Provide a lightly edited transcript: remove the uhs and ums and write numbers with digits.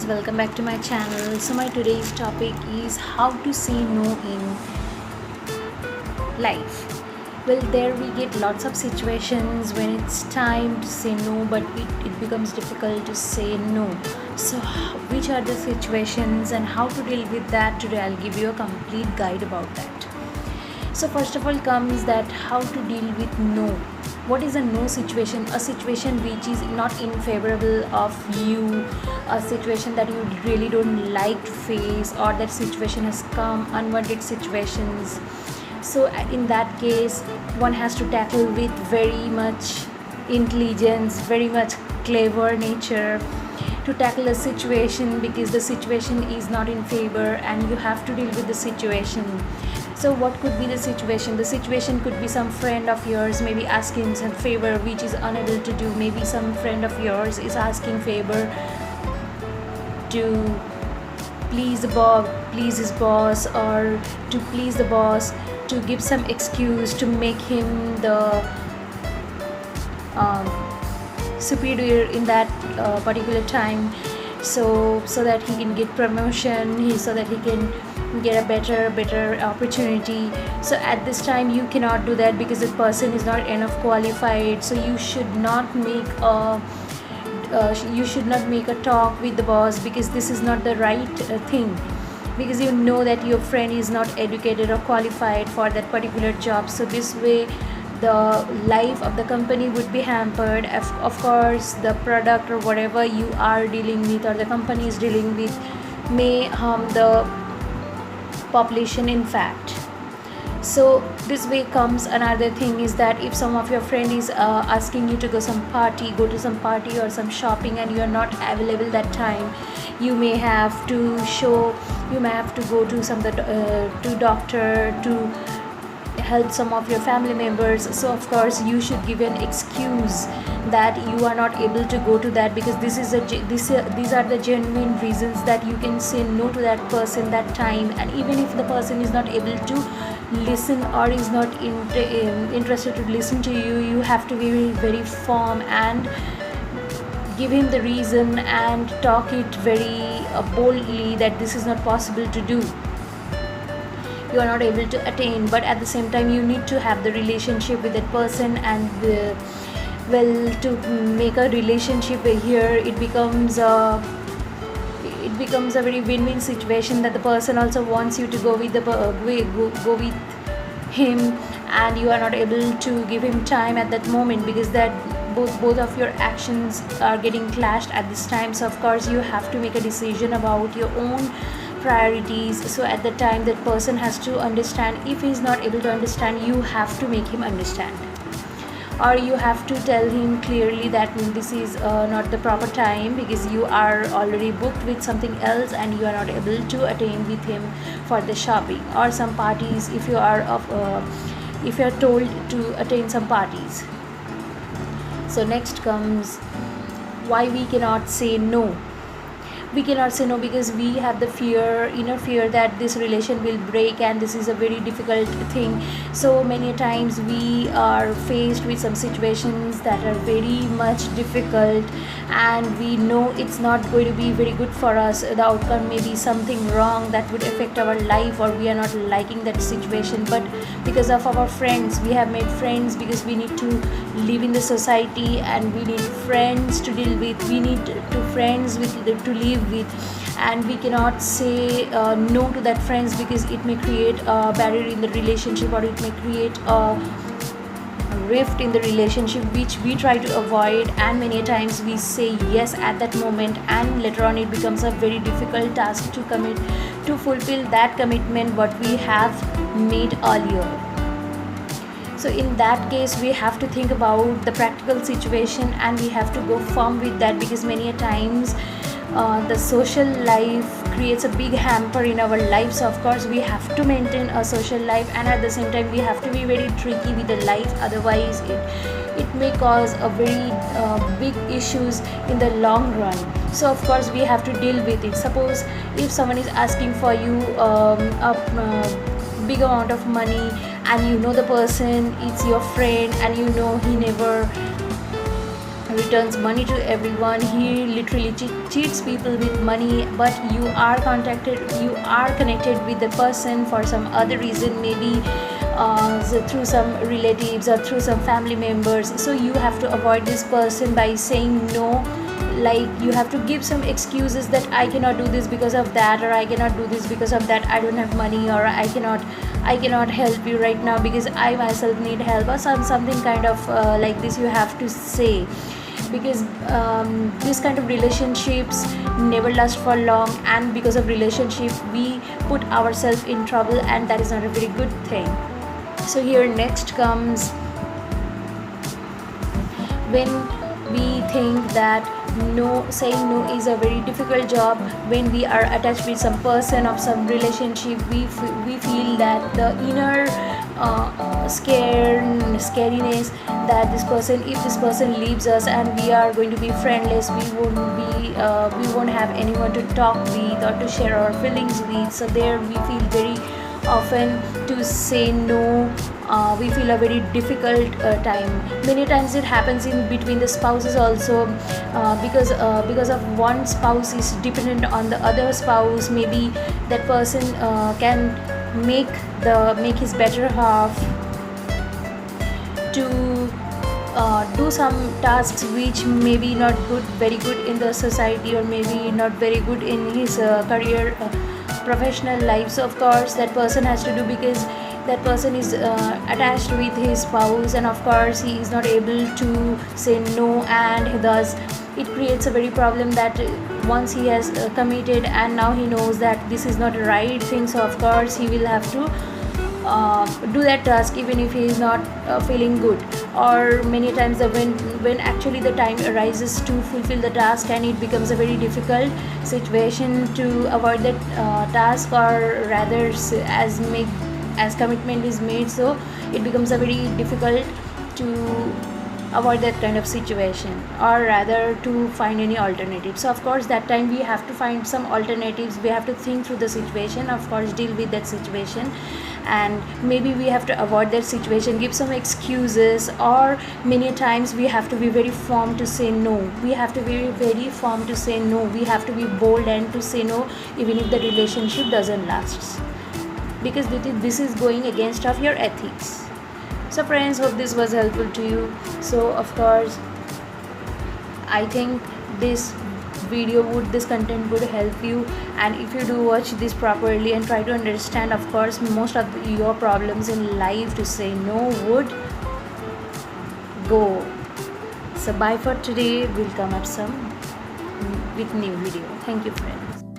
friends, welcome back to my channel. So my today's topic is how to say no in life. Well, there we get lots of situations when it's time to say no, but it becomes difficult to say no. So which are the situations and how to deal with that? Today I'll give you a complete guide about that. So first of all comes that how to deal with no. What is a no situation? A situation which is not in favorable of you, a situation that you really don't like to face, or that situation has come, unwanted situations. So in that case, one has to tackle with very much intelligence, very much clever nature to tackle a situation, because the situation is not in favor and you have to deal with the situation. So what could be the situation? The situation could be some friend of yours maybe asking some favor which is unable to do. Maybe some friend of yours is asking favor to please his boss, or to please the boss, to give some excuse to make him the superior in that particular time, so that he can get promotion, so that he can get a better opportunity. So at this time you cannot do that because the person is not enough qualified. So you should not make a talk with the boss, because this is not the right thing, because you know that your friend is not educated or qualified for that particular job. So this way the life of the company would be hampered. Of course, the product or whatever you are dealing with or the company is dealing with may harm the population in fact. So this way comes another thing, is that if some of your friend is asking you to go to some party or some shopping, and you are not available that time, you may have to go to some to doctor to help some of your family members. So of course you should give an excuse that you are not able to go to that, because these are the genuine reasons that you can say no to that person that time. And even if the person is not able to listen or is not interested to listen to you, you have to be very firm and give him the reason and talk it very boldly that this is not possible to do, you are not able to attain. But at the same time you need to have the relationship with that person, and to make a relationship here, it becomes a very win-win situation, that the person also wants you to go with go with him, and you are not able to give him time at that moment, because that both of your actions are getting clashed at this time. So of course you have to make a decision about your own priorities. So at the time that person has to understand. If he is not able to understand, you have to make him understand, or you have to tell him clearly that this is not the proper time, because you are already booked with something else and you are not able to attain with him for the shopping or some parties, if you are told to attend some parties. So next comes why we cannot say no. We cannot say no because we have the inner fear that this relation will break, and this is a very difficult thing. So many times we are faced with some situations that are very much difficult, and we know it's not going to be very good for us. The outcome may be something wrong that would affect our life, or we are not liking that situation. But because of our friends, we have made friends, because we need to live in the society and we need friends to deal with, we need friends to live with, and we cannot say no to that friends, because it may create a barrier in the relationship, or it may create a rift in the relationship which we try to avoid. And many times we say yes at that moment, and later on it becomes a very difficult task to fulfill that commitment what we have made earlier. So in that case we have to think about the practical situation, and we have to go firm with that, because many a times the social life creates a big hamper in our lives. So of course we have to maintain a social life, and at the same time we have to be very tricky with the life, otherwise it may cause a very big issues in the long run. So of course we have to deal with it. Suppose if someone is asking for you a big amount of money, and you know the person, it's your friend, and you know he never returns money to everyone. He literally cheats people with money, but you are connected with the person for some other reason, maybe through some relatives or through some family members. So you have to avoid this person by saying no. Like, you have to give some excuses that I cannot do this because of that, or I cannot do this because of that, I don't have money, or I cannot help you right now because I myself need help, or something kind of like this you have to say. Because this kind of relationships never last for long, and because of relationship we put ourselves in trouble, and that is not a very good thing. So here next comes when we think that saying no is a very difficult job. When we are attached with some person of some relationship, we feel that the inner scariness that if this person leaves us and we are going to be friendless, we won't have anyone to talk with or to share our feelings with. So there we feel very often to say no. We feel a very difficult time. Many times it happens in between the spouses also, because of one spouse is dependent on the other spouse. Maybe that person can make his better half to do some tasks which may be not very good in the society, or maybe not very good in his career, professional life. So of course that person has to do, because that person is attached with his spouse, and of course he is not able to say no, and thus it creates a very problem that once he has committed and now he knows that this is not the right thing, so of course he will have to do that task even if he is not feeling good. Or many times when actually the time arises to fulfill the task, and it becomes a very difficult situation to avoid that task, or rather as commitment is made, so it becomes a very difficult to avoid that kind of situation, or rather to find any alternative. So of course that time we have to find some alternatives. We have to think through the situation, of course deal with that situation, and maybe we have to avoid that situation, give some excuses, or many times we have to be very firm to say no. We have to be very firm to say no. We have to be bold and to say no even if the relationship doesn't last, because this is going against of your ethics. So friends, hope this was helpful to you. So of course I think this content would help you, and if you do watch this properly and try to understand, of course most of your problems in life to say no would go. So bye for today. We'll come up with new video. Thank you friends.